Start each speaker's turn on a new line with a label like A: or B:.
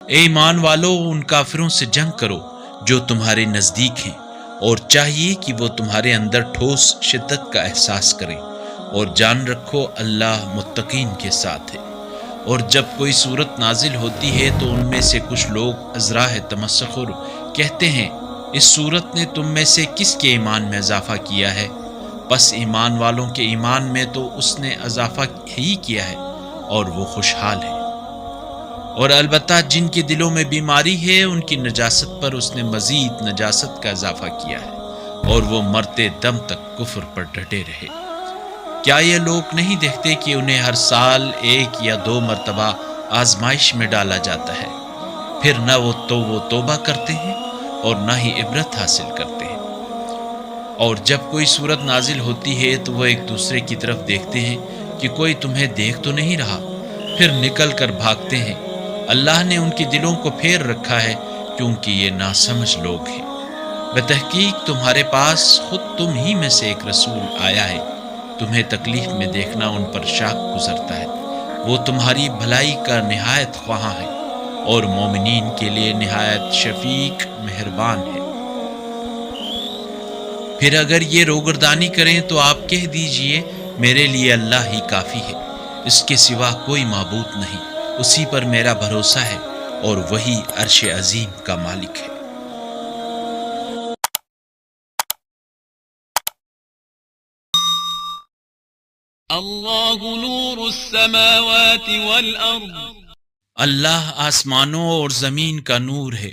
A: اے ایمان والو، ان کافروں سے جنگ کرو جو تمہارے نزدیک ہیں، اور چاہیے کہ وہ تمہارے اندر ٹھوس شدت کا احساس کریں، اور جان رکھو اللہ متقین کے ساتھ ہے۔ اور جب کوئی صورت نازل ہوتی ہے تو ان میں سے کچھ لوگ ازراہ تمسخر کہتے ہیں، اس صورت نے تم میں سے کس کے ایمان میں اضافہ کیا ہے؟ پس ایمان والوں کے ایمان میں تو اس نے اضافہ ہی کیا ہے، اور وہ خوشحال ہے۔ اور البتہ جن کے دلوں میں بیماری ہے، ان کی نجاست پر اس نے مزید نجاست کا اضافہ کیا ہے، اور وہ مرتے دم تک کفر پر ڈٹے رہے۔ کیا یہ لوگ نہیں دیکھتے کہ انہیں ہر سال 1 یا 2 مرتبہ آزمائش میں ڈالا جاتا ہے، پھر نہ وہ توبہ کرتے ہیں اور نہ ہی عبرت حاصل کرتے ہیں۔ اور جب کوئی صورت نازل ہوتی ہے تو وہ ایک دوسرے کی طرف دیکھتے ہیں کہ کوئی تمہیں دیکھ تو نہیں رہا، پھر نکل کر بھاگتے ہیں۔ اللہ نے ان کے دلوں کو پھیر رکھا ہے کیونکہ یہ ناسمجھ لوگ ہیں۔ بتحقیق تمہارے پاس خود تم ہی میں سے ایک رسول آیا ہے، تمہیں تکلیف میں دیکھنا ان پر شاق گزرتا ہے۔ وہ تمہاری بھلائی کا نہایت خواہاں ہے، اور مومنین کے لیے نہایت شفیق مہربان ہے۔ پھر اگر یہ روگردانی کریں تو آپ کہہ دیجئے، میرے لیے اللہ ہی کافی ہے، اس کے سوا کوئی معبود نہیں، اسی پر میرا بھروسہ ہے، اور وہی عرش عظیم کا مالک ہے۔
B: اللہ نور السماوات والارض،
A: اللہ آسمانوں اور زمین کا نور ہے۔